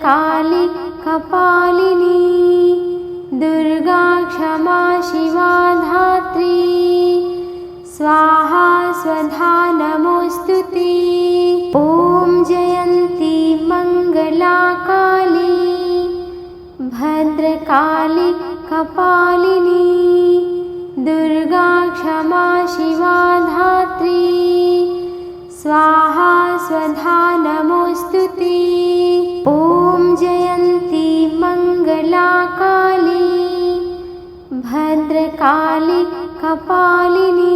भद्रकाली कपालिनी दुर्गा क्षमा शिवा धात्री स्वाहा स्वधा नमोस्तुते। ॐ जयन्ती मंगला काली भद्रकाली कपालिनी दुर्गा क्षमा शिवा धात्री स्वाहा स्वधा नमोस्तुते। ॐ जयन्ती मंगला काली भद्रकाली कपालिनी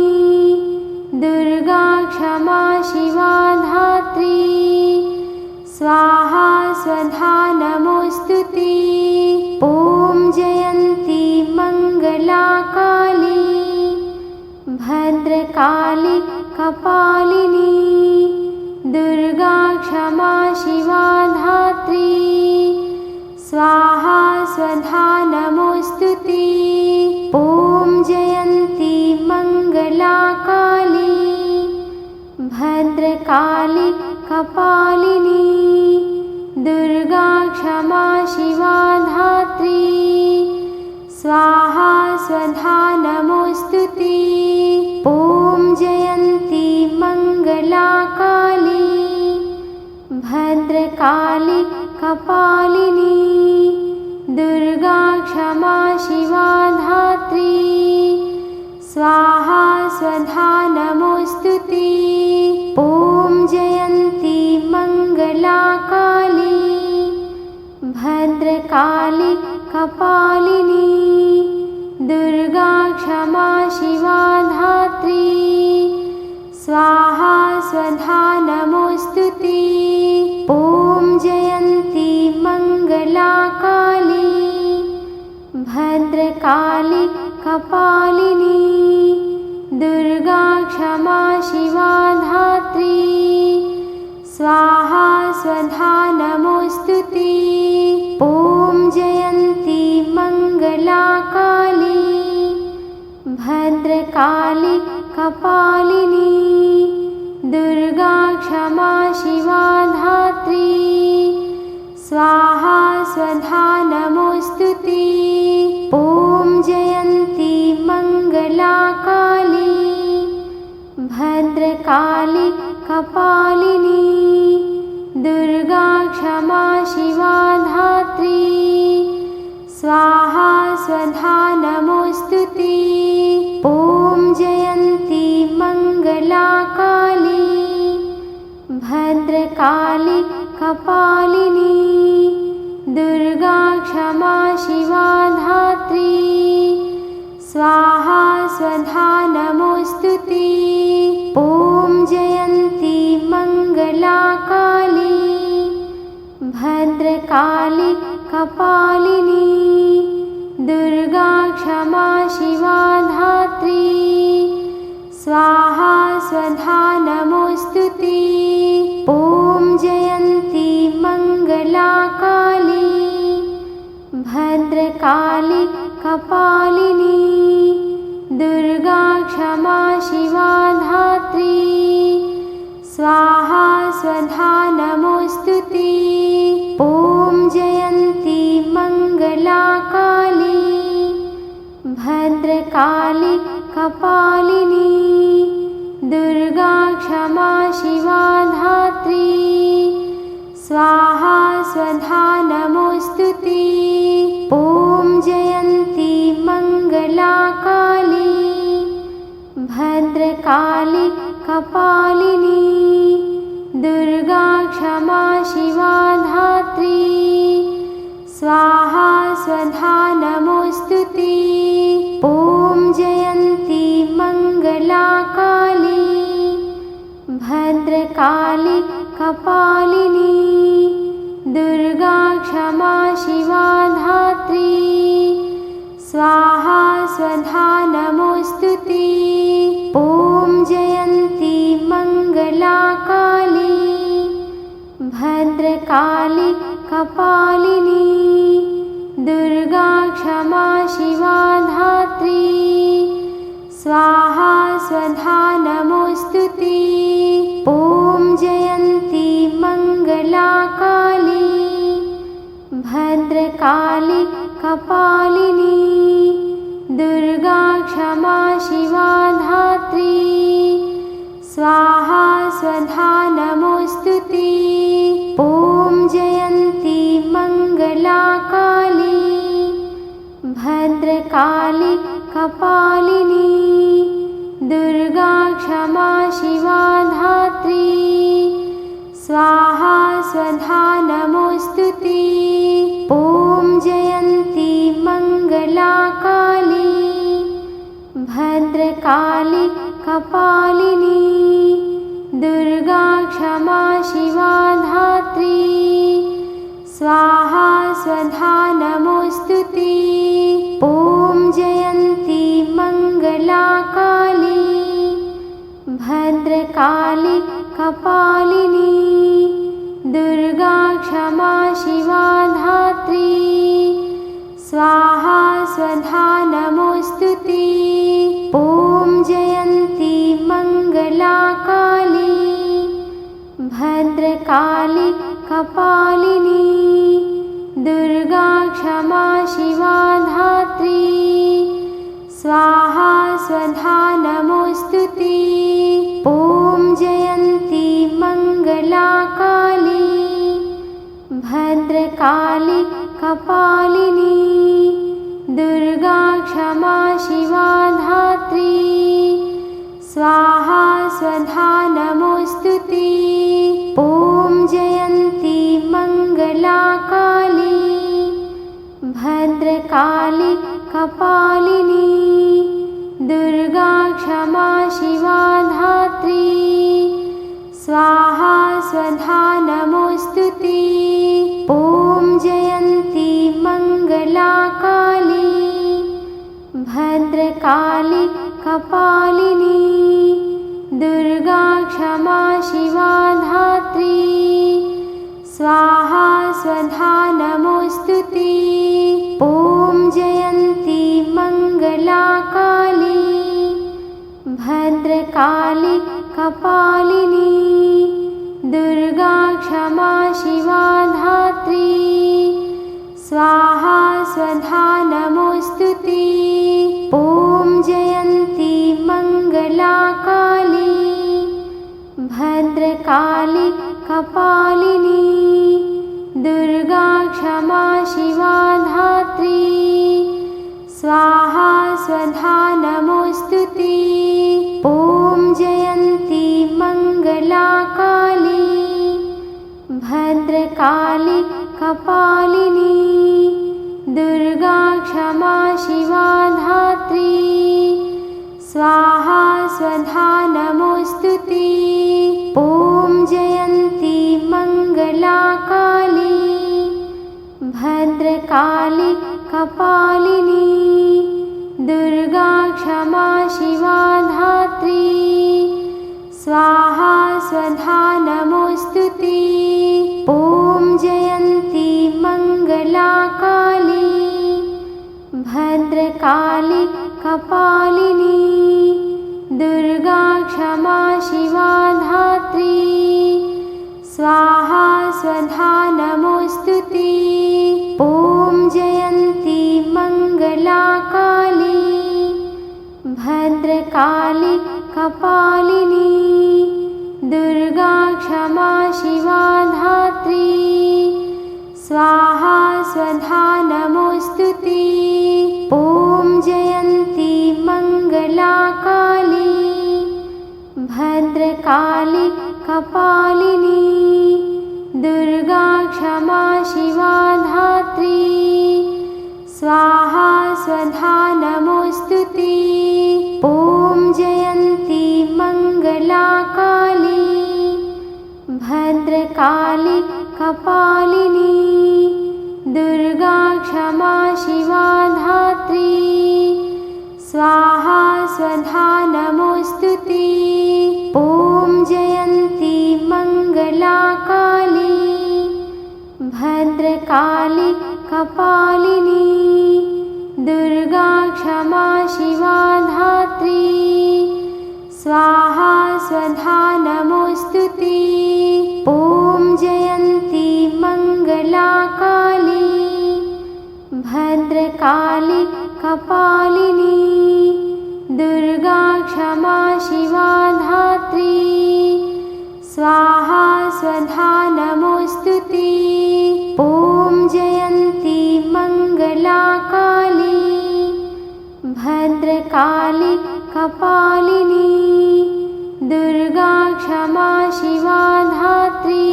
दुर्गा क्षमा शिवा धात्री स्वाहा स्वधा नमोस्तुते। ॐ जयन्ती मंगला काली भद्रकाली कपालिनी दुर्गा क्षमा शिवा धात्री स्वाहा स्वधा नमोस्तुते। ॐ जयन्ती मंगला काली भद्रकाली कपालिनी दुर्गा क्षमा शिवा धात्री स्वाहा स्वधा नमोस्तुते। ॐ जयन्ती मंगला काली भद्रकाली कपालिनी दुर्गा क्षमा शिवा धात्री स्वाहा स्वधा नमोस्तुते। ॐ जयन्ती मंगला काली भद्रकाली कपालिनी दुर्गा क्षमा शिवा धात्री स्वाहा स्वधा नमोस्तुते। ॐ जयन्ती मंगला काली भद्रकाली कपालिनी दुर्गा क्षमा शिवा धात्री स्वाहा स्वधा नमोस्तुते। ॐ जयन्ती मंगला काली भद्रकाली कपालिनी दुर्गा क्षमा शिवा धात्री स्वाहा स्वधा नमोस्तुते। ॐ जयन्ती मंगला काली भद्रकाली कपालिनी दुर्गा क्षमा शिवा धात्री स्वाहा स्वधा नमोस्तुते। ॐ जयन्ती मंगला काली भद्रकाली कपालिनी दुर्गा क्षमा शिवा धात्री स्वाहा स्वधा नमोस्तुते। ॐ जयन्ती मंगला काली भद्रकाली कपालिनी दुर्गा क्षमा शिवा धात्री स्वाहा स्वधा नमोस्तुते। ॐ जयन्ती मंगला काली भद्रकाली कपालिनी दुर्गा क्षमा शिवा धात्री स्वाहा स्वधा नमोस्तुते। ॐ जयन्ती मंगला काली भद्रकाली कपालिनी दुर्गा क्षमा शिवा धात्री स्वाहा स्वधा नमोस्तुते। ॐ जयन्ती मंगला काली भद्रकाली कपालिनी दुर्गा क्षमा शिवा धात्री स्वाहा स्वधा नमोस्तुते। ॐ जयन्ती मंगला काली भद्रकाली कपालिनी दुर्गा क्षमा शिवा धात्री स्वाहा स्वधा नमोस्तुते। ॐ जयन्ती मंगला काली भद्रकाली कपालिनी दुर्गा क्षमा शिवा धात्री स्वाहा स्वधा नमोस्तुते। ॐ जयन्ती मंगला काली स्वाहा स्वधा नमोऽस्तुते। ॐ जयन्ती मङ्गला काली भद्रकाली कपालिनी दुर्गा क्षमा शिवा धात्री स्वाहा स्वधा नमोऽस्तुते। ॐ जयन्ती मङ्गला काली भद्रकाली कपालिनी दुर्गा क्षमा शिवा धात्री स्वाहा स्वधा नमोऽस्तुते। ॐ जयन्ती मङ्गला काली भद्रकाली कपालिनी दुर्गा क्षमा शिवा धात्री स्वाहा स्वधा नमोऽस्तुते। ॐ जयन्ती मङ्गला काली भद्रकाली कपालिनी दुर्गा क्षमा शिवा धात्री स्वाहा स्वधा नमोऽस्तुते। ॐ जयन्ती मङ्गला काली भद्रकाली कपालिनी दुर्गा क्षमा शिवा धात्री स्वाहा स्वधा नमोऽस्तुते। ॐ जयन्ती मङ्गला काली भद्रकाली कपालिनी दुर्गा क्षमा शिवा धात्री स्वाहा स्वधा नमोऽस्तुते। ॐ जयन्ती मङ्गला काली भद्रकाली कपालिनी दुर्गा क्षमा शिवा धात्री स्वाहा स्वधा नमोऽस्तुते। ॐ जयन्ती मङ्गला काली भद्रकाली कपालिनी दुर्गा क्षमा शिवा धात्री स्वाहा स्वधा नमोऽस्तुते। ॐ जयन्ती मङ्गला काली भद्रकाली कपालिनी दुर्गा क्षमा शिवा धात्री स्वाहा स्वधा नमोऽस्तुते। ॐ जयन्ती मङ्गला काली भद्रकाली कपालिनी दुर्गा क्षमा शिवा धात्री स्वाहा स्वधा नमोऽस्तुते। ॐ जयन्ती मङ्गला काली भद्रकाली कपालिनी दुर्गा क्षमा शिवा धात्री स्वाहा स्वधा नमोऽस्तुते। ॐ जयन्ती मङ्गला काली भद्रकाली कपालिनी दुर्गा क्षमा शिवा धात्री स्वाहा स्वधा नमोऽस्तुते। ॐ जयन्ती मङ्गला काली भद्रकाली कपालिनी दुर्गा क्षमा शिवा धात्री स्वाहा स्वधा नमोऽस्तुते। ॐ जयन्ती मङ्गला काली भद्रकाली कपालिनी दुर्गा क्षमा शिवा धात्री स्वाहा स्वधा नमोऽस्तुते। ॐ जयन्ती मङ्गला काली भद्रकाली कपालिनी दुर्गा क्षमा शिवा धात्री स्वाहा स्वधा नमोऽस्तुते। ॐ जयन्ती मङ्गला काली भद्रकाली कपालिनी दुर्गा क्षमा शिवा धात्री स्वाहा स्वधा नमोऽस्तुते। ॐ जयन्ती मङ्गला काली भद्रकाली कपालिनी दुर्गा क्षमा शिवा धात्री भद्रकाली कपालिनी दुर्गा क्षमा शिवा धात्री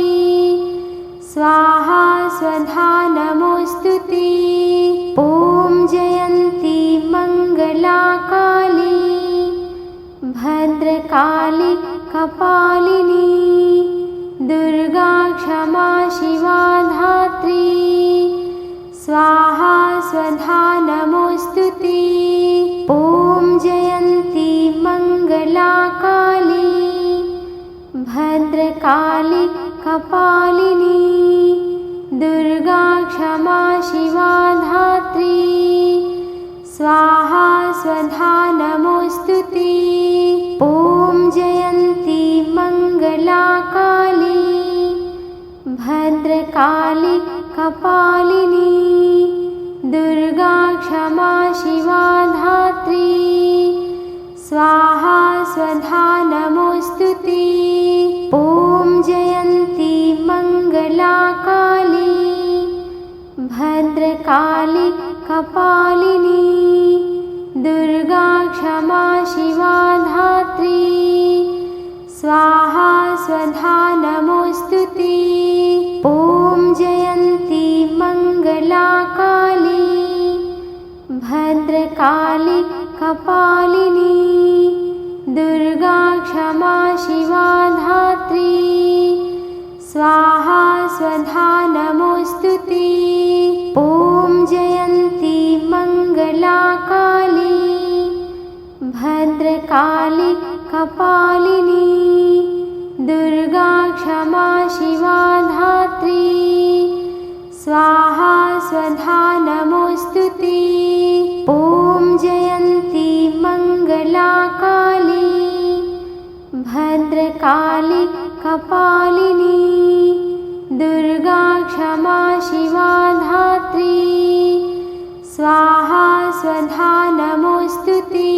स्वाहा स्वधा नमोस्तुते। ॐ जयन्ती मंगला काली भद्रकाली कपालिनी दुर्गा क्षमा शिवा धात्री स्वाहा स्वधा नमोस्तुते। ॐ जयन्ती मंगला काली भद्रकाली कपालिनी दुर्गा क्षमा शिवा धात्री स्वाहा स्वधा नमोस्तुते। ॐ जयन्ती मंगला काली भद्रकाली कपालिनी दुर्गा क्षमा शिवा धात्री स्वाहा स्वधा नमोस्तुते। ॐ जयन्ती मंगला काली भद्रकाली कपालिनी दुर्गा क्षमा शिवा धात्री स्वाहा स्वधा नमोस्तुते। ॐ जयन्ती मंगला काली भद्रकाली कपालिनी दुर्गा क्षमा शिवा धात्री स्वाहा स्वधा नमोस्तुते। ॐ जयन्ती मंगला काली भद्रकाली कपालिनी दुर्गा क्षमा शिवा धात्री स्वाहा स्वधा नमोस्तुते। ॐ जयन्ती मंगला काली भद्रकाली कपालिनी दुर्गा क्षमा शिवा धात्री स्वाहा स्वधा नमोस्तुते।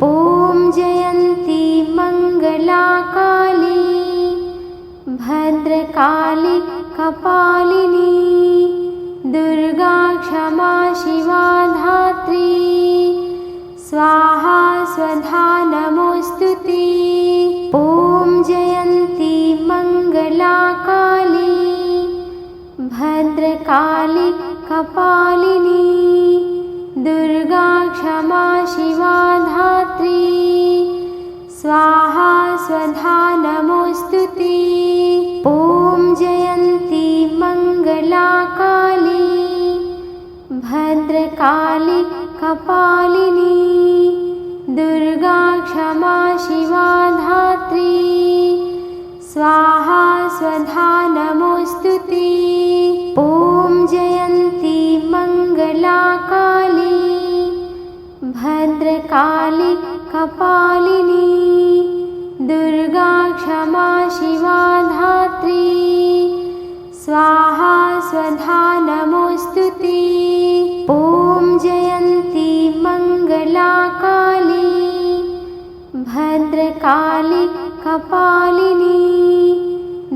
ॐ जयन्ती मंगला काली भद्रकाली कपालिनी दुर्गा क्षमा शिवा धात्री स्वाहा स्वधा नमोस्तुते। ॐ जयन्ती मंगला काली भद्रकाली कपालिनी दुर्गा क्षमा शिवा धात्री स्वाहा स्वधा नमोस्तुते। ॐ जयन्ती मंगला काली भद्रकाली कपालिनी दुर्गा क्षमा शिवा धात्री स्वाहा स्वधा नमोस्तुते। ॐ जयन्ती मंगला काली भद्रकाली कपालिनी दुर्गा क्षमा शिवा धात्री स्वाहा स्वधा नमोस्तुते। ॐ जयन्ती मंगला काली भद्रकाली कपालिनी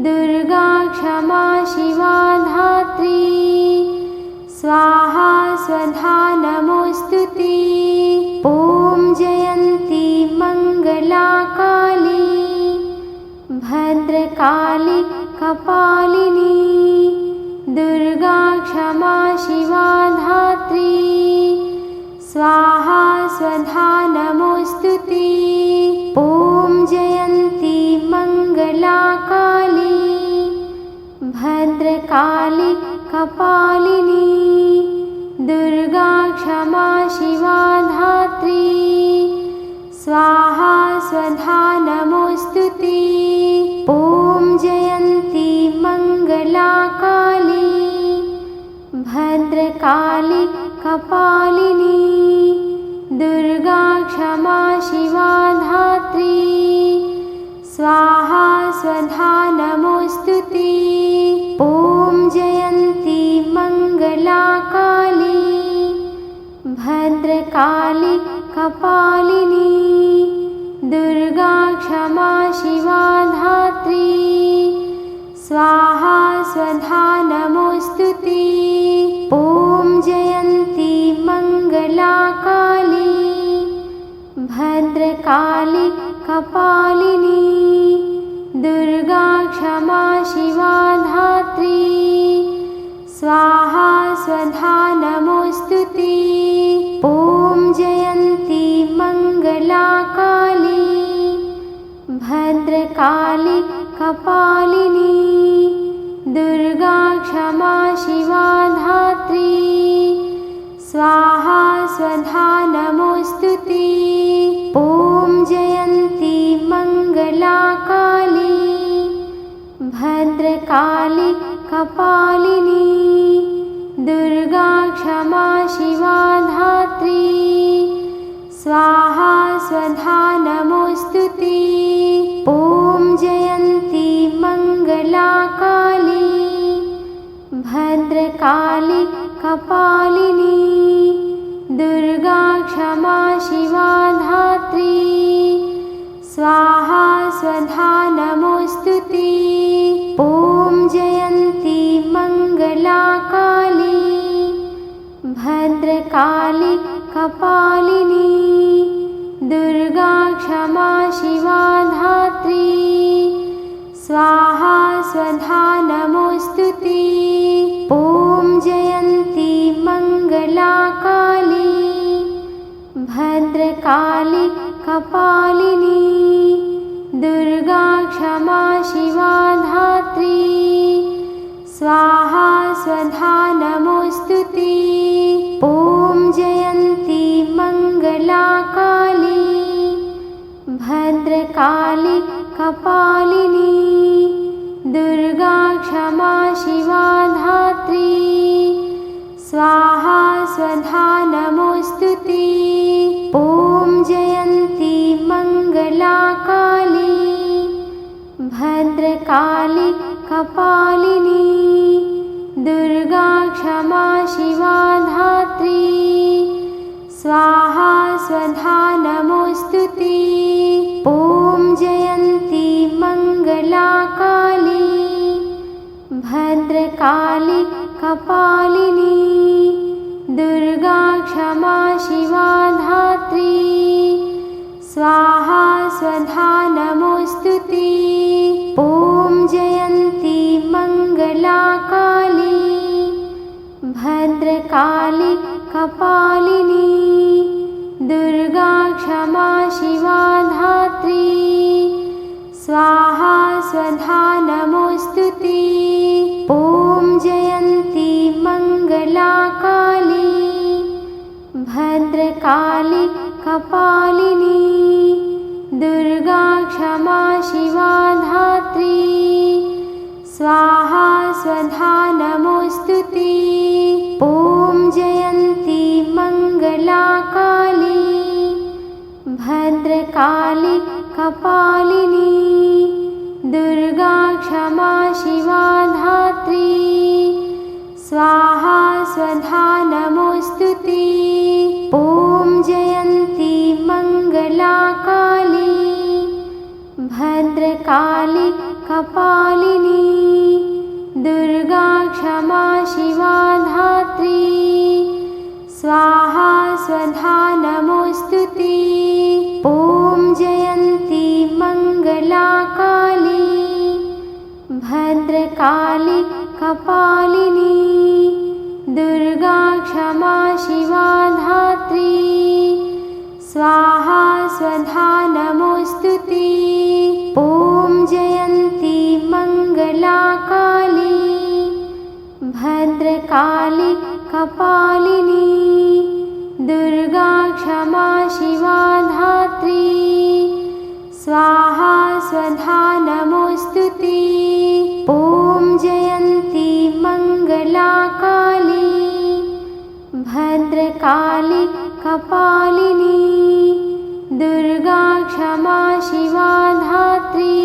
दुर्गा क्षमा शिवा धात्री स्वाहा स्वधा नमोस्तुते। ॐ जयन्ती मंगला काली भद्रकाली कपालिनी दुर्गा क्षमा शिवा धात्री स्वाहा स्वधा नमोस्तुते। ॐ जयन्ती मंगला काली भद्रकाली कपालिनी दुर्गा क्षमा शिवा धात्री स्वाहा स्वधा नमोस्तुते। ॐ जयन्ती मंगला काली भद्रकाली कपालिनी दुर्गा क्षमा शिवा धात्री स्वाहा स्वधा नमोस्तुते। ॐ जयन्ती मंगला काली भद्रकाली कपालिनी दुर्गा क्षमा शिवा धात्री स्वाहा स्वधा नमोस्तुते। ॐ जयन्ती मंगला काली भद्रकाली कपालिनी दुर्गा क्षमा शिवा धात्री स्वाहा स्वधा नमोस्तुते। ॐ जयन्ती मंगला काली भद्रकाली कपालिनी दुर्गा क्षमा शिवा धात्री स्वाहा स्वधा नमोस्तुते। ॐ जयन्ती मंगला काली भद्रकाली कपालिनी दुर्गा क्षमा शिवा धात्री स्वाहा स्वधा नमोस्तुते। ॐ जयन्ती मंगला काली भद्रकाली कपालिनी दुर्गा क्षमा शिवा धात्री स्वाहा स्वधा नमोस्तुते। ॐ जयन्ती मंगला काली भद्रकाली कपालिनी दुर्गा क्षमा शिवा धात्री स्वाहा स्वधा नमोस्तुते। ॐ जयन्ती मंगला काली भद्रकाली कपालिनी दुर्गा क्षमा शिवा धात्री स्वाहा स्वधा नमोस्तुते। ॐ जयन्ती मंगला काली भद्रकाली कपालिनी दुर्गा क्षमा शिवा धात्री स्वाहा स्वधा नमोस्तुते। ॐ जयन्ती मंगला काली भद्रकाली कपालिनी दुर्गा क्षमा शिवा धात्री स्वाहा स्वधा नमोस्तुते। ॐ जयन्ती मंगला काली भद्रकाली कपालिनी दुर्गा क्षमा शिवा धात्री स्वाहा स्वधा नमोस्तुते। ॐ जयन्ती मंगला काली भद्रकाली कपालिनी दुर्गा क्षमा शिवा धात्री स्वाहा स्वधा नमोस्तुते। ॐ जयन्ती मंगला काली भद्रकाली कपालिनी दुर्गा क्षमा शिवा धात्री स्वाहा स्वधा नमोस्तुते। ॐ जयन्ती मंगला काली भद्रकाली कपालिनी दुर्गा क्षमा शिवा धात्री स्वाहा स्वधा नमोस्तुते। ॐ जयन्ती मंगला काली भद्रकाली कपालिनी दुर्गा क्षमा शिवा धात्री स्वाहा स्वधा नमोस्तुते। ॐ जयन्ती मंगला काली भद्रकाली कपालिनी दुर्गा क्षमा शिवा धात्री स्वाहा स्वधा नमोस्तुते। ॐ जयन्ती मंगला काली भद्रकाली कपालिनी दुर्गा क्षमा शिवा धात्री स्वाहा स्वधा नमोस्तुते। ॐ जयन्ती मंगला काली भद्रकाली कपालिनी दुर्गा क्षमा शिवा धात्री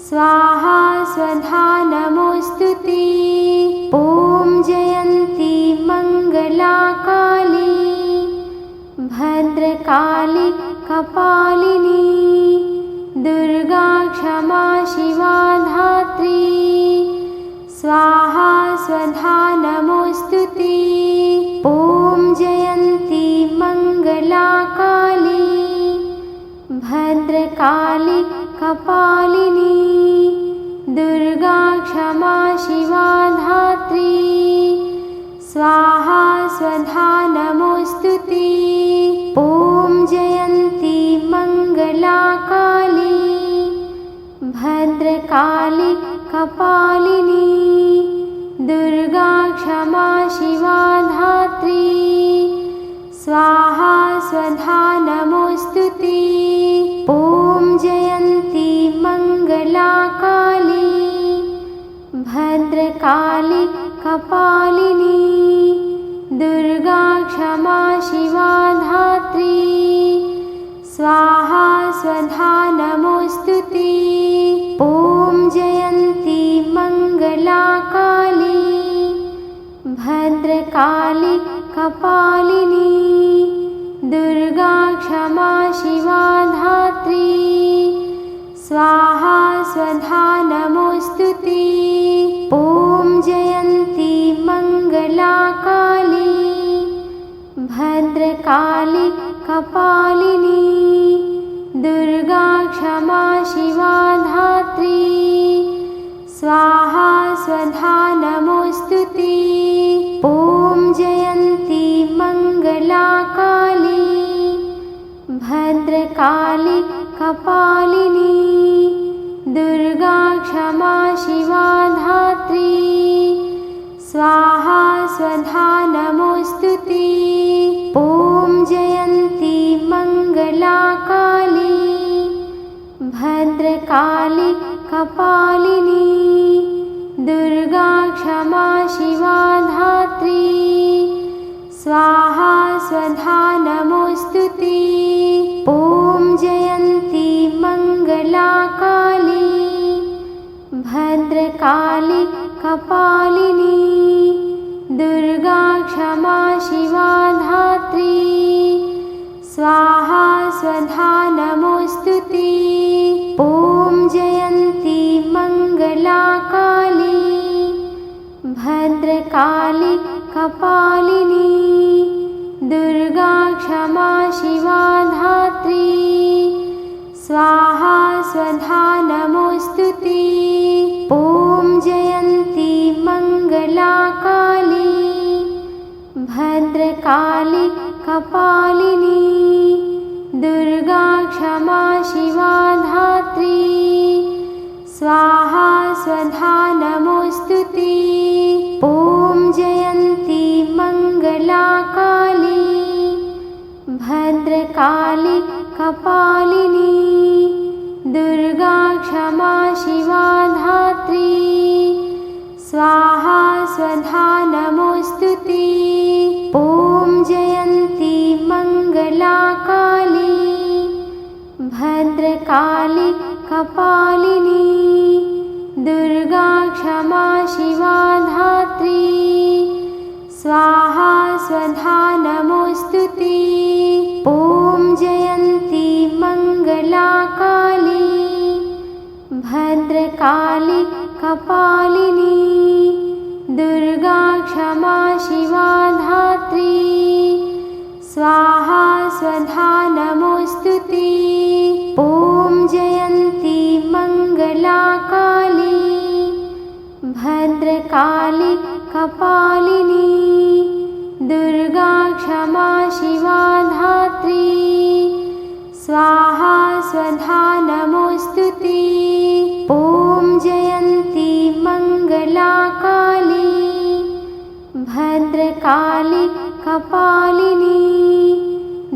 स्वाहा स्वधा नमोस्तुते। ॐ जयन्ती मंगला काली भद्रकाली कपालिनी दुर्गा क्षमा शिवा धात्री स्वाहा स्वधा नमोस्तुते। ॐ जयन्ती मंगला काली भद्रकाली कपालिनी दुर्गा क्षमा शिवा धात्री स्वाहा स्वधा नमोस्तुते। ॐ जयन्ती मंगला काली भद्रकाली कपालिनी दुर्गा क्षमा शिवा धात्री स्वाहा स्वधा नमोस्तुते। ॐ जयन्ती मंगला काली भद्रकाली कपालिनी दुर्गा क्षमा शिवा धात्री स्वाहा स्वधा नमोस्तुते। ॐ जयन्ती मंगला काली भद्रकाली कपालिनी दुर्गा क्षमा शिवा धात्री स्वाहा स्वधा नमोस्तुते। ॐ जयन्ती मंगला काली भद्रकाली कपालिनी दुर्गा क्षमा शिवा धात्री स्वाहा स्वधा नमोस्तुते। ॐ जयन्ती मंगला काली भद्रकाली कपालिनी दुर्गा क्षमा शिवा धात्री स्वाहा स्वधा नमोस्तुते। ॐ जयन्ती मंगला काली भद्रकाली कपालिनी दुर्गा क्षमा शिवा धात्री स्वाहा स्वधा नमोस्तुते। ॐ जयन्ती मंगला काली भद्रकाली कपालिनी दुर्गा क्षमा शिवा धात्री स्वाहा स्वधा नमोस्तुते। ॐ जयन्ती मंगला काली भद्रकाली कपालिनी दुर्गा क्षमा शिवा धात्री स्वाहा स्वधा नमोस्तुते। ॐ जयन्ती मंगला काली भद्रकाली कपालिनी दुर्गा क्षमा शिवा धात्री स्वाहा स्वधा नमोस्तुते। ॐ जयन्ती मंगला काली भद्रकाली कपालिनी दुर्गा क्षमा शिवा धात्री स्वाहा स्वधा नमोस्तुते। ॐ जयन्ती मंगला काली भद्रकाली कपालिनी दुर्गा क्षमा शिवा धात्री स्वाहा स्वधा नमोस्तुते। ॐ जयन्ती मंगला काली भद्रकाली कपालिनी दुर्गा क्षमा शिवा धात्री स्वाहा स्वधा नमोस्तुते। ॐ जयन्ती मंगला काली भद्रकाली कपालिनी दुर्गा क्षमा शिवा धात्री स्वाहा स्वधा नमोस्तुते। ॐ जयन्ती मंगला काली भद्रकाली कपालिनी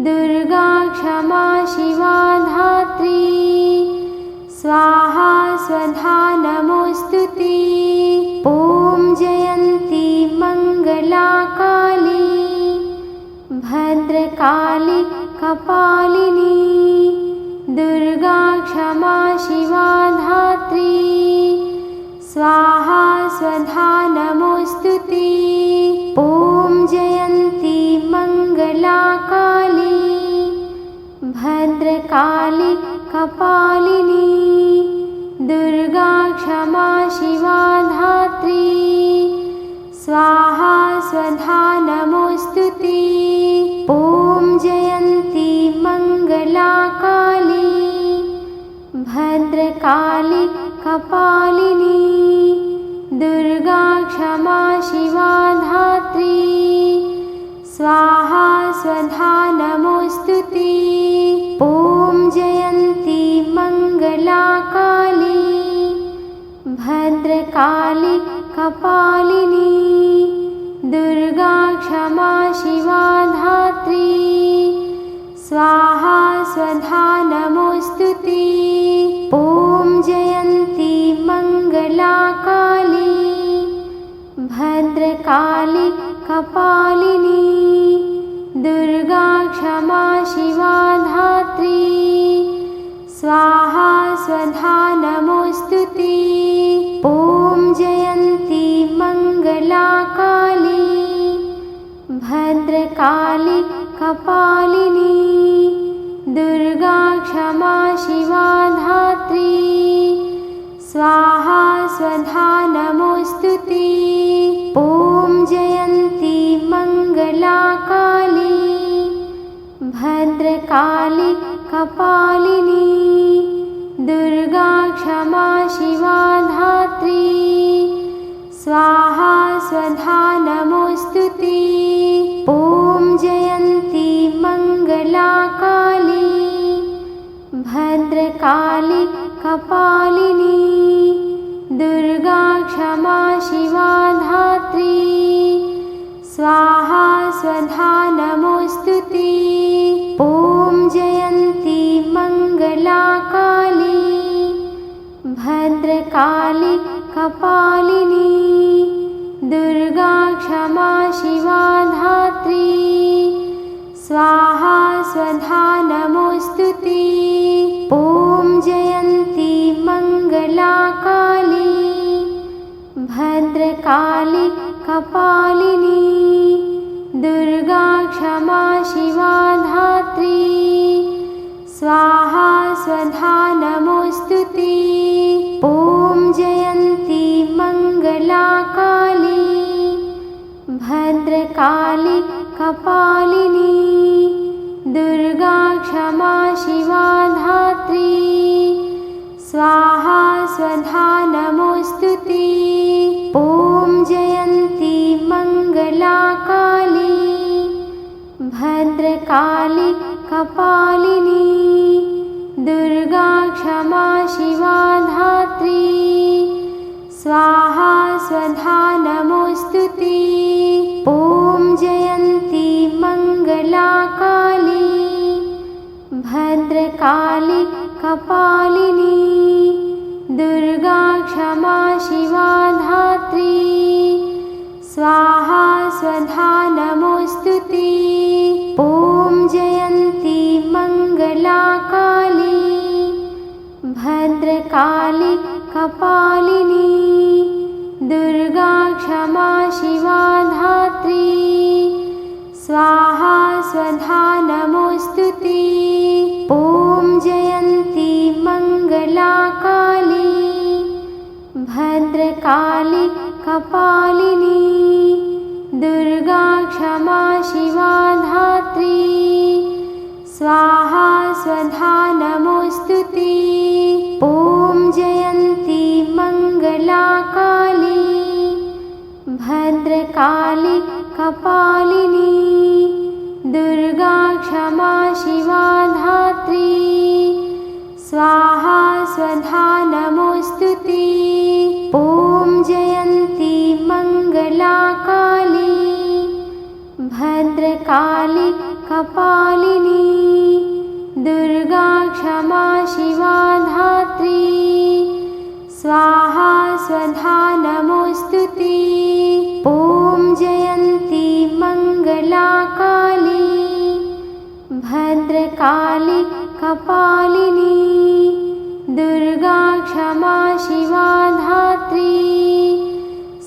दुर्गा क्षमा शिवा धात्री स्वाहा स्वधा नमोस्तुते। ॐ जयन्ती मंगला काली भद्रकाली कपालिनी दुर्गा क्षमा शिवा धात्री स्वाहा स्वधा नमोस्तुते। ॐ जयन्ती मंगला काली भद्रकाली कपालिनी दुर्गा क्षमा शिवा धात्री स्वाहा स्वधा नमोस्तुते। ॐ जयन्ती मंगला काली भद्रकाली कपालिनी दुर्गा क्षमा शिवा धात्री स्वाहा स्वधा नमोस्तुते। ॐ जयन्ती मंगला काली भद्रकाली कपालिनी दुर्गा क्षमा शिवा धात्री स्वाहा स्वधा नमोस्तुते। ॐ जयन्ती मंगला काली भद्रकाली कपालिनी दुर्गा क्षमा शिवा धात्री स्वाहा स्वधा नमोस्तुते। ॐ जयन्ती मंगला काली भद्रकाली कपालिनी दुर्गा क्षमा शिवा धात्री स्वाहा स्वधा नमोस्तुते। ॐ जयन्ती मंगला काली भद्रकाली कपालिनी दुर्गा क्षमा शिवा धात्री स्वाहा स्वधा नमोस्तुते। ॐ जयन्ती मंगला काली भद्रकाली कपालिनी दुर्गा क्षमा शिवा धात्री स्वाहा स्वधा नमोस्तुते। ॐ जयन्ती मंगला काली भद्रकाली कपालिनी दुर्गा क्षमा शिवा धात्री स्वाहा स्वधा नमोस्तुते। ॐ जयन्ती मंगला काली भद्रकाली कपालिनी दुर्गा क्षमा शिवा धात्री स्वाहा स्वधा नमोस्तुते। ॐ जयन्ती मंगला काली भद्रकाली कपालिनी दुर्गा क्षमा शिवा धात्री स्वाहा स्वधा नमोस्तुते। ॐ जयन्ती मंगला काली भद्रकाली कपालिनी दुर्गा क्षमा शिवा धात्री स्वाहा स्वधा नमोस्तुते। ॐ जयन्ती मंगला काली भद्रकाली कपालिनी दुर्गा क्षमा शिवा धात्री स्वाहा स्वधा नमोस्तुते। ॐ जयन्ती मंगला काली भद्रकाली कपालिनी दुर्गा क्षमा शिवा धात्री स्वाहा स्वधा नमोस्तुते। ॐ जयन्ती मंगला काली भद्रकाली कपालिनी दुर्गा क्षमा शिवा धात्री स्वाहा स्वधा नमोस्तुते। ॐ जयन्ती मंगला काली भद्रकाली कपालिनी दुर्गा क्षमा शिवा धात्री स्वाहा स्वधा नमोस्तुते। ॐ जयन्ती मंगला काली भद्रकाली कपालिनी दुर्गा क्षमा शिवा धात्री स्वाहा स्वधा नमोस्तुते। ॐ जयन्ती मंगला काली भद्रकाली कपालिनी दुर्गा क्षमा शिवा धात्री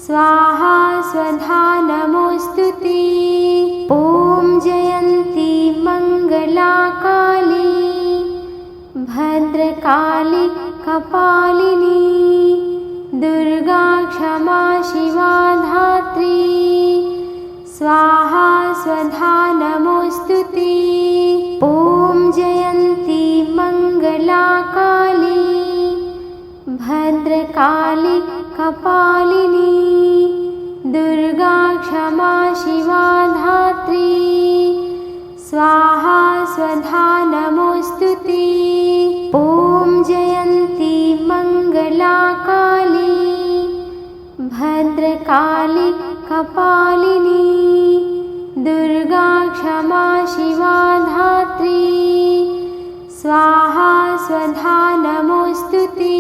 स्वाहा स्वधा नमोस्तुते। ॐ जयन्ती मंगला काली भद्रकाली कपालिनी दुर्गा क्षमा शिवा धात्री स्वाहा स्वधा नमोस्तुते। ॐ जयन्ती मंगला काली भद्रकाली कपालिनी दुर्गा क्षमा शिवा धात्री स्वाहा स्वधा नमोस्तुते। ॐ जयन्ती मंगला काली भद्रकाली कपालिनी दुर्गा क्षमा शिवा धात्री स्वाहा स्वधा नमोस्तुते।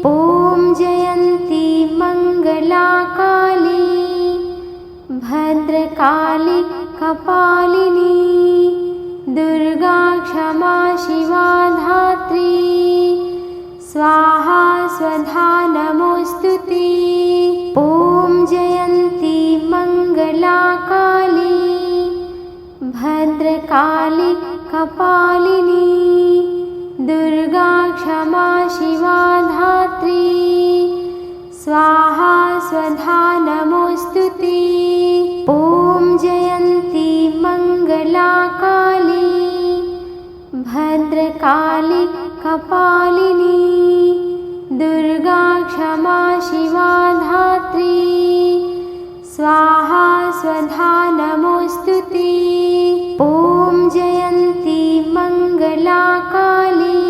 ॐ जयन्ती मंगला काली भद्रकाली कपालिनी दुर्गा क्षमा शिवा धात्री स्वाहा स्वधा नमोस्तुते। ॐ जयन्ती मंगला काली भद्रकाली कपालिनी दुर्गा क्षमा शिवा धात्री स्वाहा स्वधा नमोस्तुते। ॐ जयन्ती मंगला काली भद्रकाली कपालिनी दुर्गा क्षमा शिवा धात्री स्वाहा स्वधा नमोस्तुते। ॐ जयन्ती मंगला काली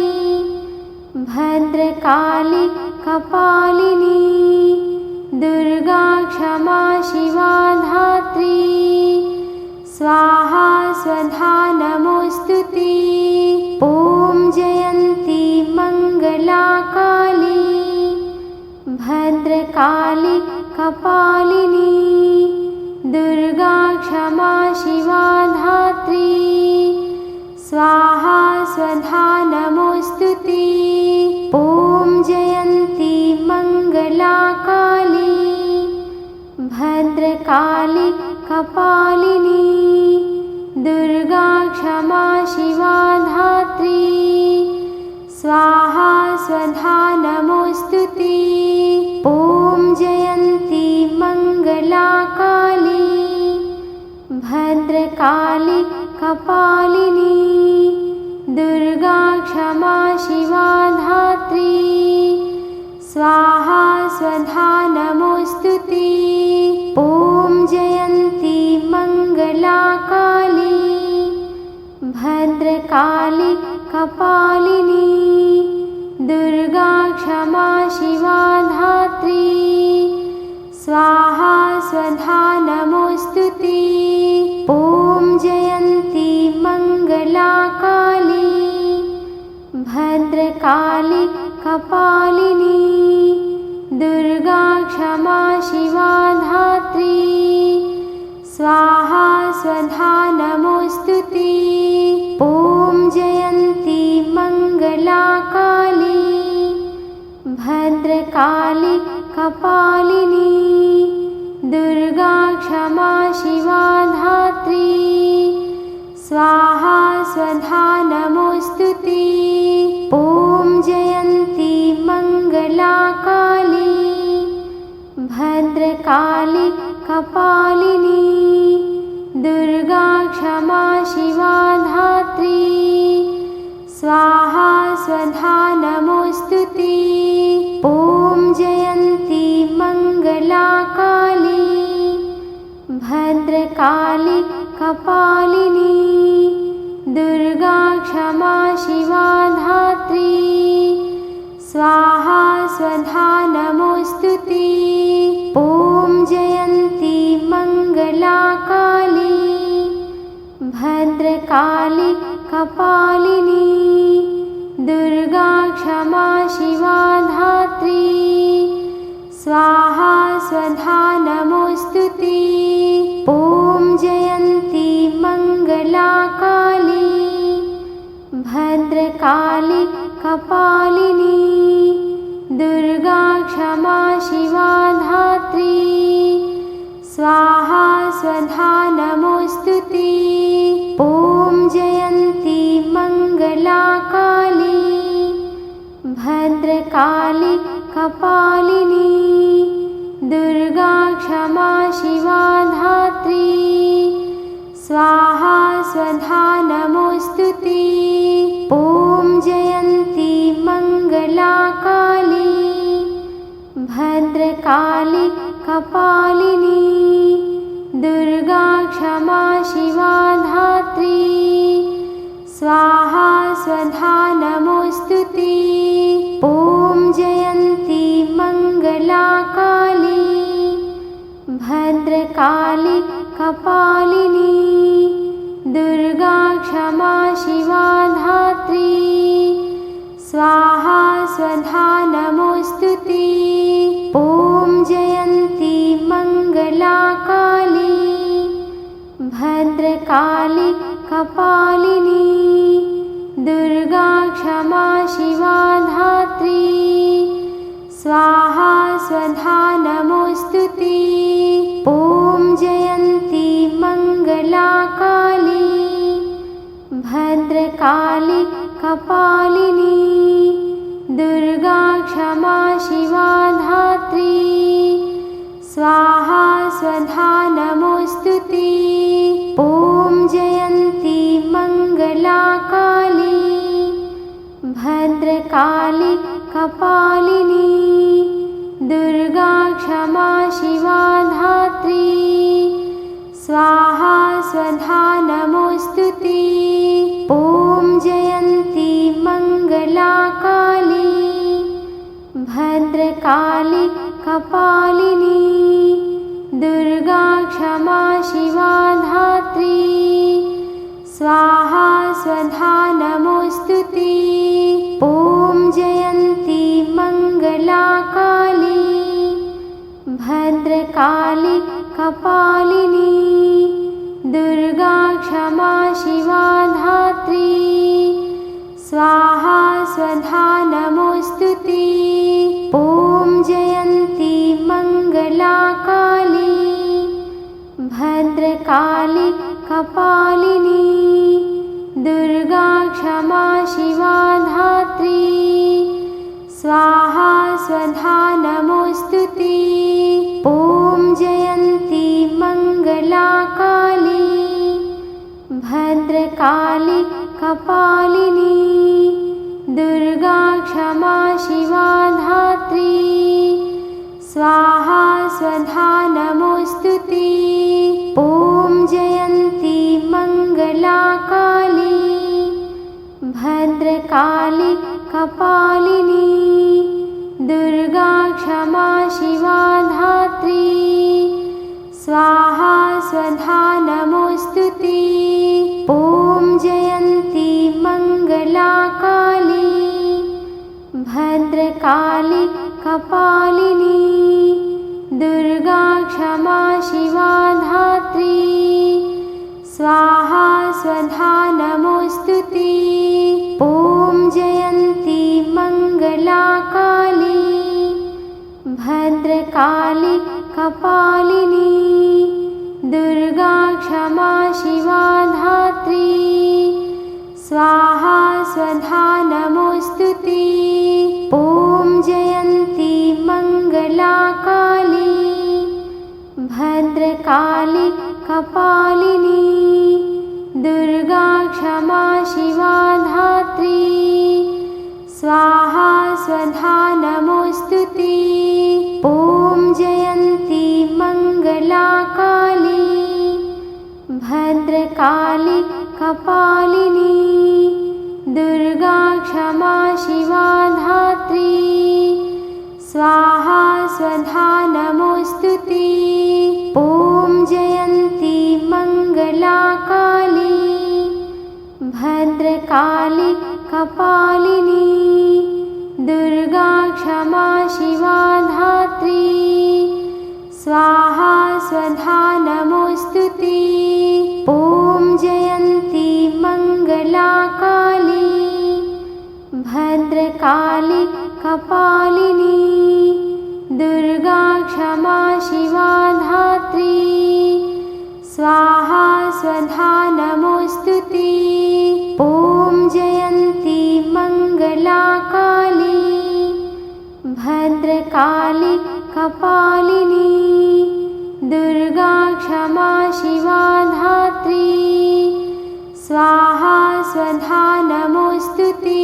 भद्रकाली कपालिनी दुर्गा क्षमा शिवा धात्री स्वाहा स्वधा नमोस्तुते। ॐ जयन्ती मंगला काली भद्रकाली कपालिनी दुर्गा क्षमा शिवा धात्री स्वाहा स्वधा नमोस्तुते। ॐ जयन्ती मंगला काली भद्रकाली कपालिनी दुर्गा क्षमा शिवा धात्री स्वाहा स्वधा नमोस्तुते। ॐ जयन्ती मंगला काली भद्रकाली कपालिनी दुर्गा क्षमा शिवा धात्री स्वाहा स्वधा नमोस्तुते। ॐ जयन्ती मंगला काली भद्रकाली कपालिनी दुर्गा क्षमा शिवा धात्री स्वाहा स्वधा नमोस्तुते। ॐ जयन्ती मंगला काली भद्रकाली कपालिनी दुर्गा क्षमा शिवा धात्री स्वाहा स्वधा नमोस्तुते। ॐ जयन्ती मंगला काली भद्रकाली कपालिनी दुर्गा क्षमा शिवा धात्री स्वाहा स्वधा नमोस्तुते। ॐ जयन्ती मंगला काली भद्रकाली कपालिनी दुर्गा क्षमा शिवा धात्री स्वाहा स्वधा नमोस्तुते। ॐ जयन्ती मंगला काली भद्रकाली कपालिनी दुर्गा क्षमा शिवा धात्री स्वाहा स्वधा नमोस्तुते। ॐ जयन्ती मंगला काली भद्रकाली कपालिनी दुर्गा क्षमा शिवा धात्री स्वाहा स्वधा नमोस्तुते। ॐ जयन्ती मंगला काली भद्रकाली कपालिनी दुर्गा क्षमा शिवा धात्री स्वाहा स्वधा नमोस्तुते। ॐ जयन्ती मंगला काली भद्रकाली कपालिनी दुर्गा क्षमा शिवा धात्री स्वाहा स्वधा नमोस्तुते। ॐ जयन्ती मंगला काली भद्रकाली कपालिनी दुर्गा क्षमा शिवा धात्री स्वाहा स्वधा नमोस्तुते। ॐ जयन्ती मंगला काली भद्रकाली कपालिनी दुर्गा क्षमा शिवा धात्री स्वाहा स्वधा नमोस्तुते। ॐ जयन्ती मंगला काली भद्रकाली कपालिनी दुर्गा क्षमा शिवा धात्री स्वाहा स्वधा नमोस्तुते। ॐ जयन्ती मंगला काली भद्रकाली कपालिनी दुर्गा क्षमा शिवा धात्री स्वाहा स्वधा नमोस्तुते। ॐ जयन्ती मंगला काली भद्रकाली कपालिनी दुर्गा क्षमा शिवा धात्री स्वाहा स्वधा नमोस्तुते। ॐ जयन्ती मंगला काली भद्रकाली कपालिनी दुर्गा क्षमा शिवा धात्री स्वाहा स्वधा नमोस्तुते। ॐ जयन्ती मंगला काली भद्रकाली कपालिनी दुर्गा क्षमा शिवा धात्री स्वाहा स्वधा नमोस्तुते। ॐ जयन्ती मंगला काली भद्रकाली कपालिनी दुर्गा क्षमा शिवा धात्री स्वाहा स्वधा नमोस्तुते। ॐ जयन्ती मंगला काली भद्रकाली कपालिनी दुर्गा क्षमा शिवा धात्री स्वाहा स्वधा नमोस्तुते। ॐ जयन्ती मंगला काली भद्रकाली कपालिनी दुर्गा क्षमा शिवा धात्री स्वाहा स्वधा नमोस्तुते। ॐ जयन्ती मंगला काली भद्रकाली कपालिनी दुर्गा क्षमा शिवा धात्री स्वाहा स्वधा नमोस्तुते। ॐ जयन्ती मंगला काली भद्रकाली कपालिनी दुर्गा क्षमा शिवा धात्री स्वाहा स्वधा नमोस्तुते। ॐ जयन्ती मंगला काली भद्रकाली कपालिनी दुर्गा क्षमा शिवा धात्री स्वाहा स्वधा नमोस्तुते। ॐ जयन्ती मंगला काली भद्रकाली कपालिनी दुर्गा क्षमा शिवा धात्री स्वाहा स्वधा नमोस्तुते। ॐ जयन्ती मंगला काली भद्रकाली कपालिनी दुर्गा क्षमा शिवा धात्री स्वाहा स्वधा नमोस्तुते। ॐ जयन्ती मंगला काली भद्रकाली कपालिनी दुर्गा क्षमा शिवा धात्री स्वाहा स्वधा नमोस्तुते। ॐ जयन्ती मंगला काली भद्रकाली कपालिनी दुर्गा क्षमा शिवा धात्री स्वाहा स्वधा नमोस्तुते।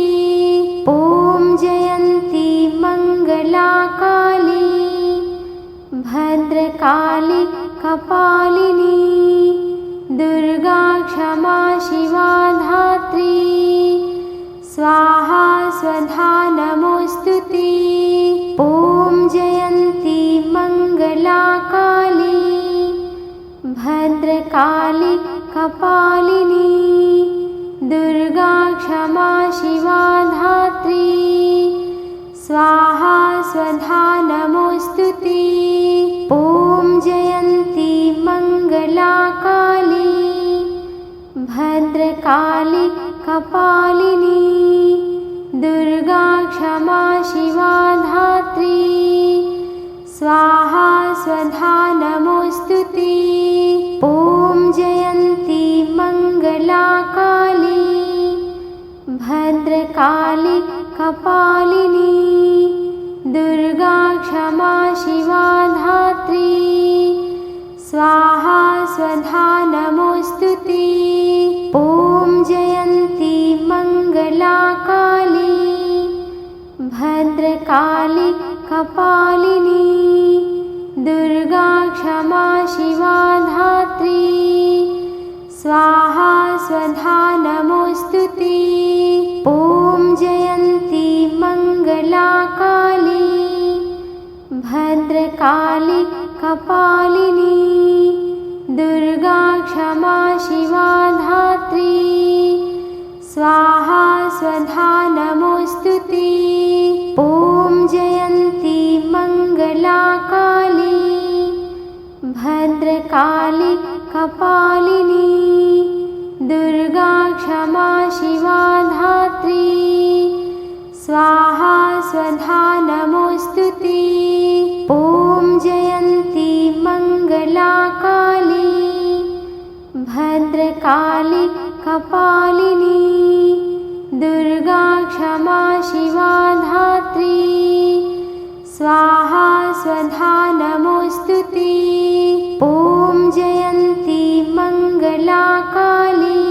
ॐ जयन्ती मंगला काली भद्रकाली कपालिनी दुर्गा क्षमा शिवा धात्री स्वाहा स्वधा नमोस्तुते। ॐ जयन्ती मंगला काली भद्रकाली कपालिनी दुर्गा क्षमा शिवा धात्री स्वाहा स्वधा नमोस्तुते। ॐ जयन्ती मंगला काली भद्रकाली कपालिनी दुर्गा क्षमा शिवा धात्री स्वाहा स्वधा नमोस्तुते। ॐ जयन्ती मंगला काली भद्रकाली कपालिनी दुर्गा क्षमा शिवा धात्री स्वाहा स्वधा नमोस्तुते। ॐ जयन्ती मंगला काली भद्रकाली कपालिनी दुर्गा क्षमा शिवा धात्री स्वाहा स्वधा नमोस्तुते। ॐ जयन्ती मंगला काली भद्रकाली कपालिनी दुर्गा क्षमा शिवा धात्री स्वाहा स्वधा नमोस्तुते। ॐ जयन्ती मंगला काली भद्रकाली कपालिनी दुर्गा क्षमा शिवा धात्री स्वाहा स्वधा नमोस्तुते। ॐ जयन्ती मंगला काली भद्रकाली कपालिनी दुर्गा क्षमा शिवा धात्री स्वाहा स्वधा नमोस्तुते। ॐ जयन्ती मंगला काली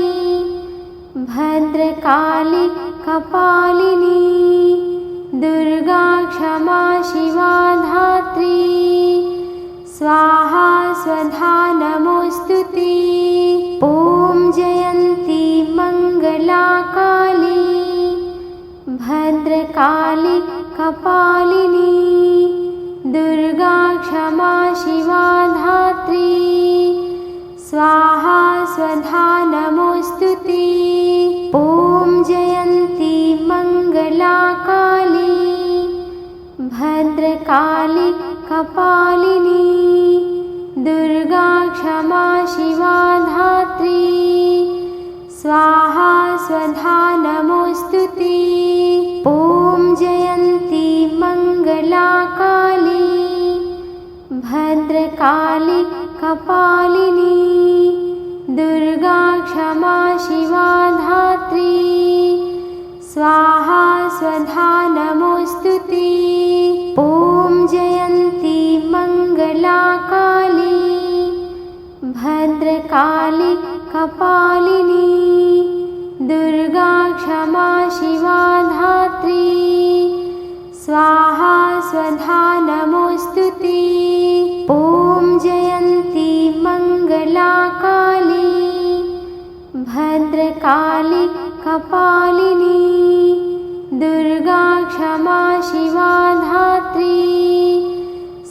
भद्रकाली कपालिनी दुर्गा क्षमा शिवा धात्री स्वाहा स्वधा नमोस्तुते। ॐ जयन्ती मंगला काली भद्रकाली कपालिनी दुर्गा क्षमा शिवा धात्री स्वाहा स्वधा नमोस्तुते। ॐ जयन्ती मंगला काली भद्रकाली कपालिनी दुर्गा क्षमा शिवा धात्री स्वाहा स्वधा नमोस्तुते। ॐ जयन्ती मंगला काली भद्रकाली कपालिनी दुर्गा क्षमा शिवा धात्री स्वाहा स्वधा नमोस्तुते। ॐ जयन्ती मंगला काली भद्रकाली कपालिनी दुर्गा क्षमा शिवा धात्री स्वाहा स्वधा नमोस्तुते। ॐ जयन्ती मंगला काली भद्रकाली कपालिनी दुर्गा क्षमा शिवा धात्री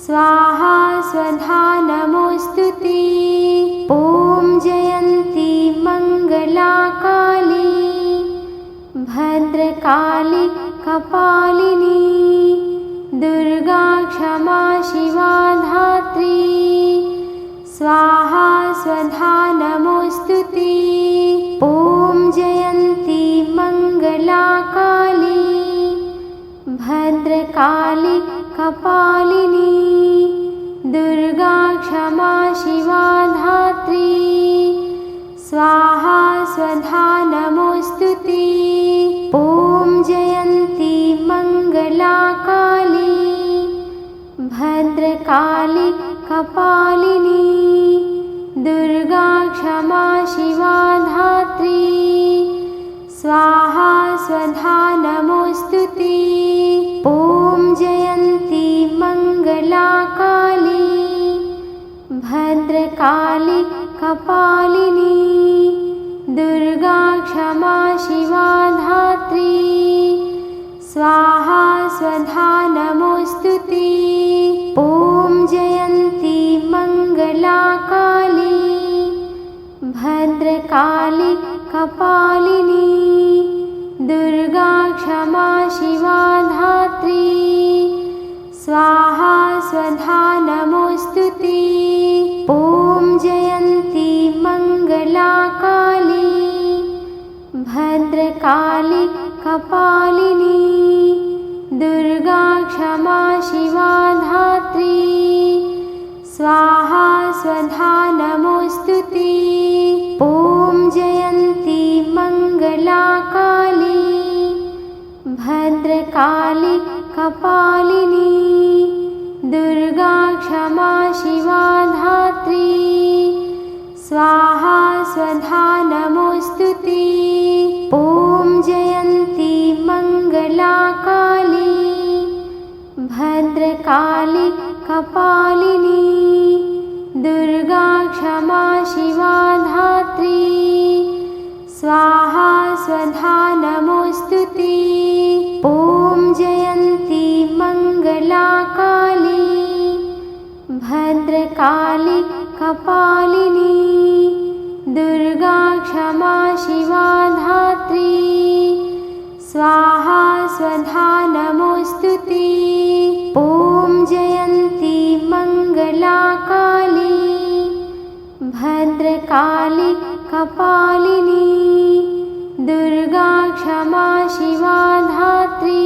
स्वाहा स्वधा नमोस्तुते। ॐ जयन्ती मंगला काली भद्रकाली कपालिनी दुर्गा क्षमा शिवा धात्री स्वाहा स्वधा नमोस्तुते। ॐ जयन्ती मंगला काली भद्रकाली कपालिनी दुर्गा क्षमा शिवा धात्री स्वाहा स्वधा नमोस्तुते। ॐ जयन्ती मंगला काली भद्रकाली कपालिनी दुर्गा क्षमा शिवा धात्री स्वाहा स्वधा नमोस्तुते। ॐ जयन्ती मंगला काली स्वधा नमोऽस्तुते। ॐ जयन्ती मङ्गला काली भद्रकाली कपालिनी दुर्गा क्षमा शिवा धात्री स्वाहा स्वधा नमोऽस्तुते। ॐ जयन्ती मङ्गला काली भद्रकाली कपालिनी दुर्गा क्षमा शिवा धात्री स्वाहा स्वधा नमोऽस्तुते। ॐ जयन्ती मङ्गला काली भद्रकाली कपालिनी दुर्गा क्षमा शिवा धात्री स्वाहा स्वधा नमोऽस्तुते। ॐ जयन्ती मङ्गला काली भद्रकाली कपालिनी दुर्गा क्षमा शिवा धात्री स्वाहा स्वधा नमोऽस्तुते। ॐ जयन्ती मङ्गला काली भद्रकाली कपालिनी दुर्गा क्षमा शिवा धात्री स्वाहा स्वधा नमोऽस्तुते। ॐ जयन्ती मङ्गला काली भद्रकाली कपालिनी दुर्गा क्षमा शिवा धात्री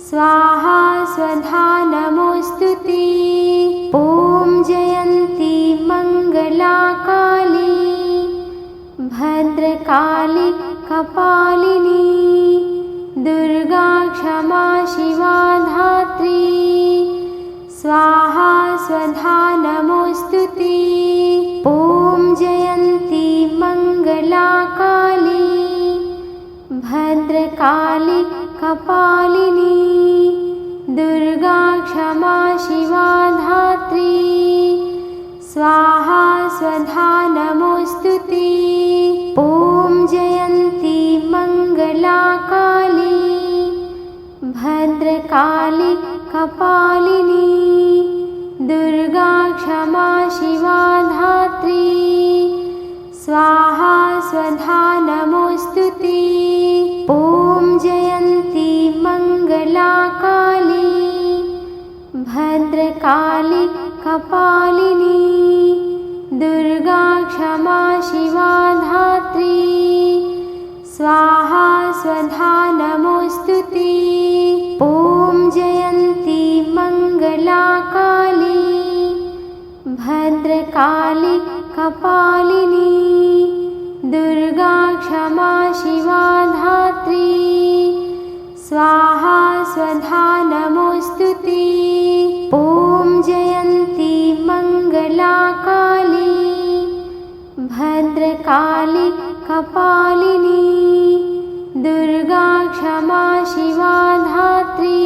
स्वाहा स्वधा नमोऽस्तुते। ॐ जयन्ती मङ्गला काली भद्रकाली कपालिनी दुर्गा क्षमा शिवा धात्री स्वाहा स्वधा नमोऽस्तुते। ॐ जयन्ती मङ्गला काली भद्रकाली कपालिनी दुर्गा क्षमा शिवा धात्री स्वाहा स्वधा नमोऽस्तुते। ॐ जयन्ती मङ्गला काली भद्रकाली कपालिनी दुर्गा क्षमा शिवा धात्री स्वाहा स्वधा नमोऽस्तुते। ॐ जयन्ती मङ्गला काली भद्रकाली कपालिनी दुर्गा क्षमा शिवा धात्री स्वाहा स्वधा नमोऽस्तुते। ॐ जयन्ती मङ्गला काली भद्रकाली कपालिनी दुर्गा क्षमा शिवा धात्री स्वाहा स्वधा नमोऽस्तुते। ॐ जयन्ती मङ्गला काली भद्रकाली कपालिनी दुर्गा क्षमा शिवा धात्री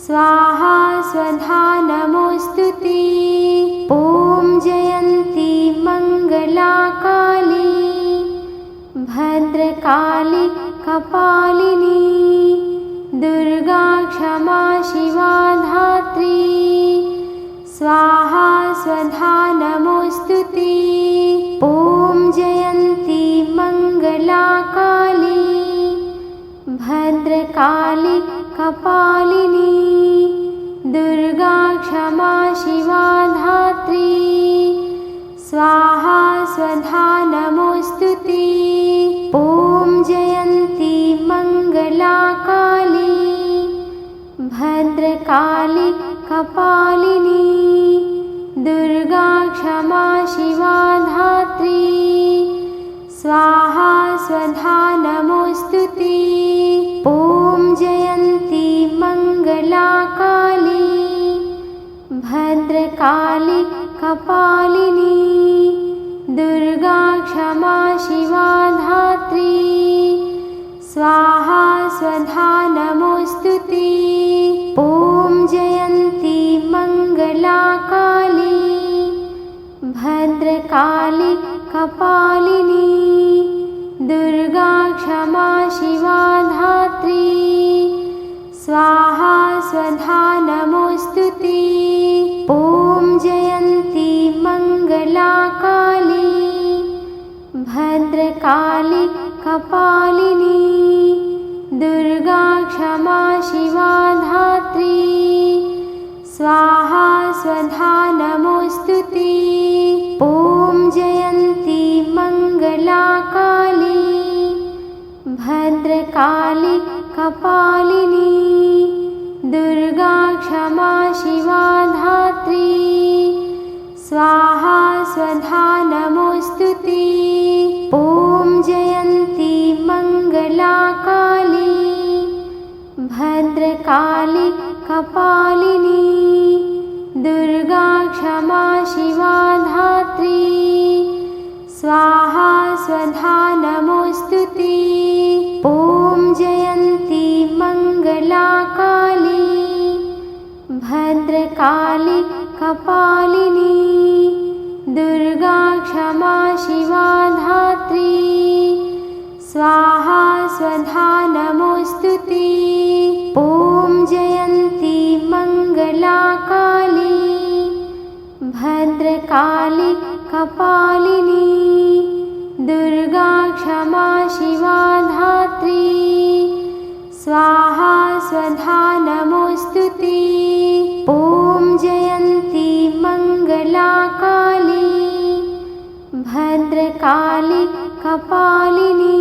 स्वाहा स्वधा नमोऽस्तुते। ॐ जयन्ती मङ्गला काली भद्रकाली कपालिनी दुर्गा क्षमा शिवा धात्री स्वाहा स्वधा नमोऽस्तुते। ॐ जयन्ती मङ्गला काली भद्रकाली कपालिनी दुर्गा क्षमा शिवा धात्री स्वाहा स्वधा नमोऽस्तुते। ॐ जयन्ती मङ्गला काली भद्रकाली कपालिनी दुर्गा क्षमा शिवा धात्री स्वाहा स्वधा नमोऽस्तुते। ॐ जयन्ती मङ्गला काली भद्रकाली कपालिनी दुर्गा क्षमा शिवा धात्री स्वाहा स्वधा नमोऽस्तुते। ॐ जयन्ती मङ्गला काली भद्रकाली कपालिनी दुर्गा क्षमा शिवा धात्री स्वाहा स्वधा नमोऽस्तुते। ॐ जयन्ती मङ्गला काली भद्रकाली कपालिनी दुर्गा क्षमा शिवा धात्री स्वाहा स्वधा नमोऽस्तुते। ॐ जयन्ती मङ्गला काली भद्रकाली कपालिनी दुर्गा क्षमा शिवा धात्री स्वाहा स्वधा नमोऽस्तुते। ॐ जयन्ती मङ्गला काली भद्रकाली कपालिनी दुर्गा क्षमा शिवा धात्री स्वाहा स्वधा नमोऽस्तुते। ॐ जयन्ती मङ्गला काली भद्रकाली कपालिनी दुर्गा क्षमा शिवा धात्री स्वाहा स्वधा नमोऽस्तुते। ॐ जयन्ती मङ्गला काली भद्रकाली कपालिनी दुर्गा क्षमा शिवा धात्री स्वाहा स्वधा नमोऽस्तुते। ॐ जयन्ती मङ्गला काली भद्रकाली कपालिनी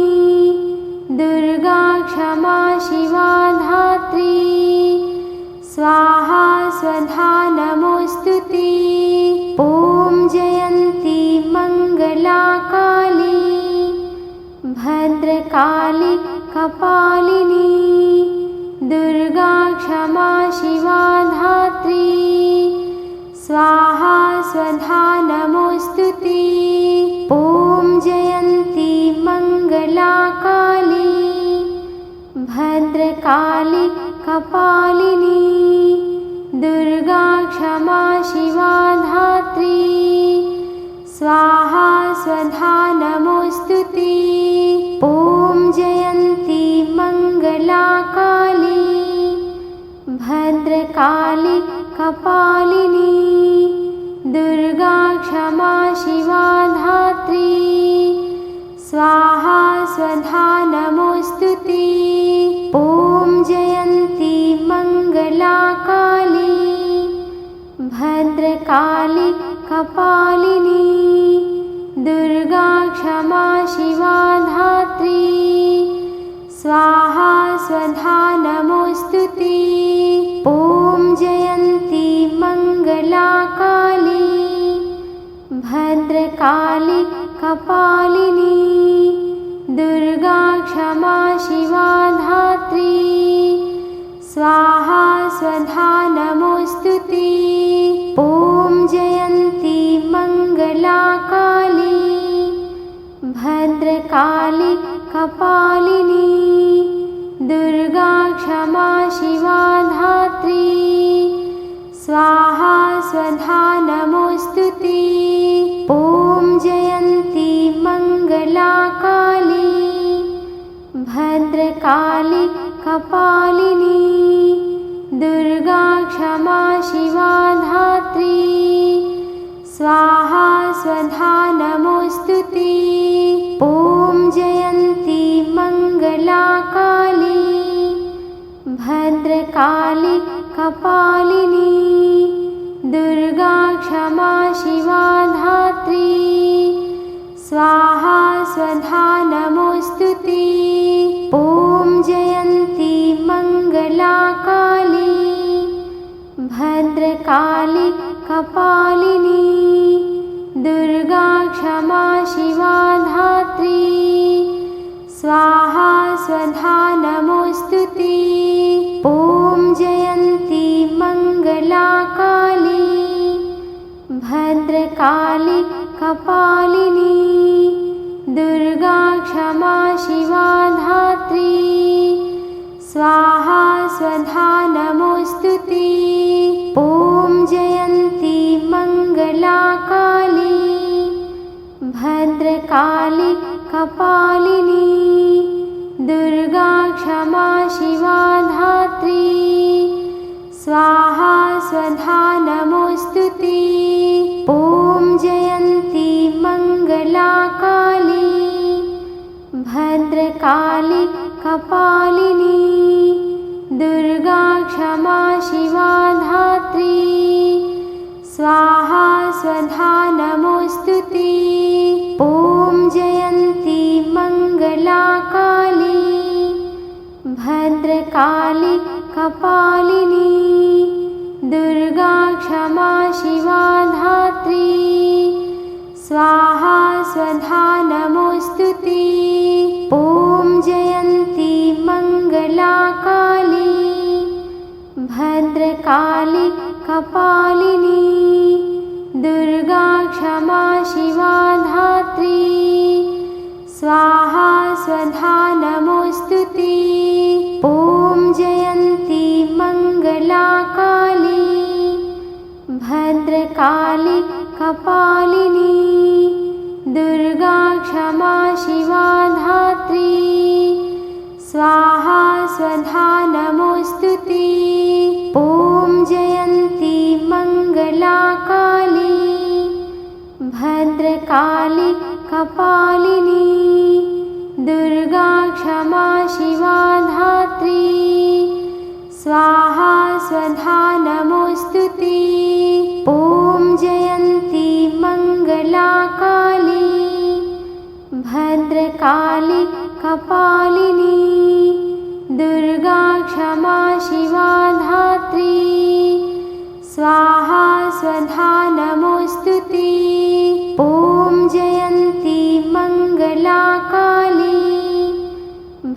दुर्गा क्षमा शिवा धात्री स्वाहा स्वधा नमोऽस्तुते। ॐ जयन्ती मङ्गला काली भद्रकाली कपालिनी दुर्गा क्षमा शिवा धात्री स्वाहा स्वधा नमोऽस्तुते। ॐ जयन्ती मङ्गला काली भद्रकाली कपालिनी दुर्गा क्षमा शिवा धात्री स्वाहा स्वधा नमोऽस्तुते। ॐ जयन्ती मङ्गला काली भद्रकाली कपालिनी दुर्गा क्षमा शिवा धात्री स्वाहा स्वधा नमोऽस्तुते। ॐ जयन्ती मङ्गला काली भद्रकाली कपालिनी दुर्गा क्षमा शिवा धात्री स्वाहा स्वधा नमोऽस्तुते। ॐ जयन्ती मङ्गला काली भद्रकाली कपालिनी दुर्गा क्षमा शिवा धात्री स्वाहा स्वधा नमोऽस्तुते। ॐ जयन्ती मङ्गला काली भद्रकाली कपालिनी दुर्गा क्षमा शिवा धात्री स्वाहा स्वधा नमोऽस्तुते। ॐ जयन्ती मङ्गला काली भद्रकाली कपालिनी दुर्गा क्षमा शिवा धात्री स्वाहा स्वधा नमोऽस्तुते। ॐ जयन्ती मङ्गला काली भद्रकाली कपालिनी दुर्गा क्षमा शिवा धात्री स्वाहा स्वधा नमोऽस्तुते। ॐ जयन्ती मङ्गला काली भद्रकाली कपालिनी दुर्गा क्षमा शिवा धात्री स्वाहा स्वधा नमोऽस्तुते। ॐ जयन्ती मङ्गला काली भद्रकाली कपालिनी दुर्गा क्षमा शिवा धात्री स्वाहा स्वधा नमोऽस्तुते। ॐ जयन्ती मङ्गला काली भद्रकाली कपालिनी दुर्गा क्षमा शिवा धात्री स्वाहा स्वधा नमोऽस्तु ते। ॐ जयन्ती मङ्गला काली भद्रकाली कपालिनी दुर्गा क्षमा शिवा धात्री। स्वाहा स्वधा नमोऽस्तु ते। ॐ जयन्ती मङ्गला काली भद्रकाली कपालिनी दुर्गा क्षमा शिवा धात्री। स्वाहा स्वधा नमोऽस्तु ते। ॐ जयन्ती मङ्गला काली भद्रकाली कपालिनी दुर्गा क्षमा शिवा धात्री। स्वाहा स्वधा नमोऽस्तु ते। ॐ जयन्ती मङ्गला काली भद्रकाली कपालिनी दुर्गा क्षमा शिवा धात्री। स्वाहा स्वधा नमोऽस्तु ते। ॐ जयन्ती मङ्गला काली भद्रकाली कपालिनी दुर्गा क्षमा शिवा धात्री। स्वाहा स्वधा नमोऽस्तु ते। ॐ जयन्ती मङ्गला काली भद्रकाली कपालिनी दुर्गा क्षमा शिवा धात्री। स्वाहा स्वधा नमोऽस्तु ते। ॐ जयन्ती मङ्गला काली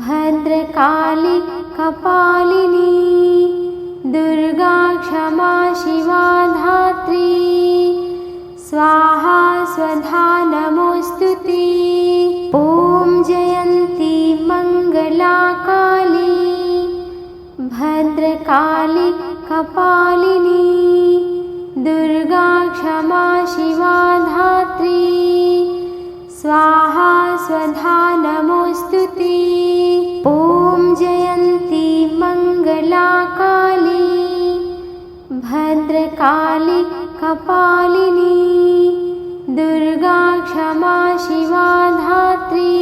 भद्रकाली कपालिनी दुर्गा क्षमा शिवा धात्री। स्वाहा स्वधा नमोऽस्तु ते। ॐ जयन्ती मङ्गला काली भद्रकाली कपालिनी दुर्गा क्षमा शिवा धात्री। स्वाहा स्वधा नमोऽस्तु ते। ॐ जयन्ती मङ्गला काली भद्रकाली कपालिनी दुर्गा क्षमा शिवा धात्री।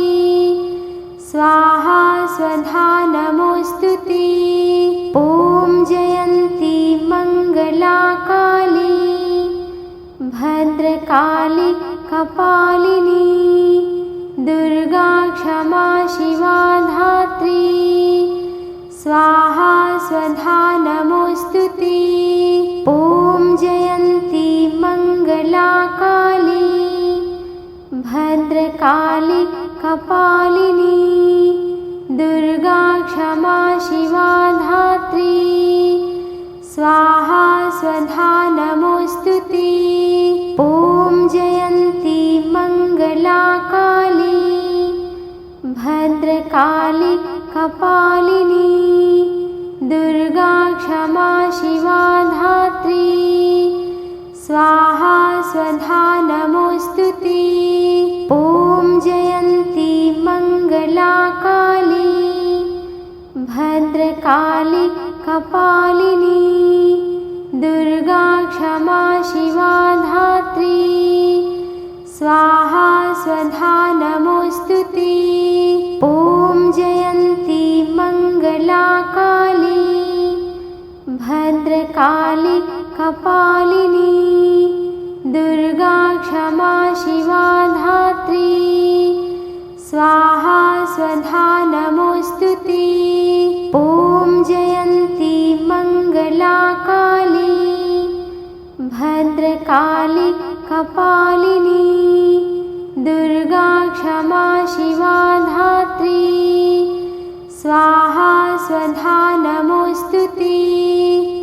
स्वाहा स्वधा नमोऽस्तु ते। ॐ जयन्ती मङ्गला काली भद्रकाली कपालिनी दुर्गा क्षमा शिवा धात्री। स्वाहा स्वधा नमोऽस्तु ते। ॐ जयन्ती मङ्गला काली भद्रकाली कपालिनी दुर्गा क्षमा शिवा धात्री। स्वाहा स्वधा नमोऽस्तु ते। ॐ जयन्ती मङ्गला काली भद्रकाली कपालिनी दुर्गा क्षमा शिवा धात्री। स्वाहा स्वधा नमोऽस्तु ते। ॐ जयन्ती मङ्गला काली भद्रकाली कपालिनी दुर्गा क्षमा शिवा धात्री। स्वाहा स्वधा नमोऽस्तु ते। ॐ जयन्ती मङ्गला काली भद्रकाली कपालिनी दुर्गा क्षमा शिवा धात्री। स्वाहा स्वधा नमोऽस्तु ते। ॐ जयन्ती मङ्गला काली भद्रकाली कपालिनी दुर्गा क्षमा शिवा धात्री। स्वाहा स्वधा नमोऽस्तु ते।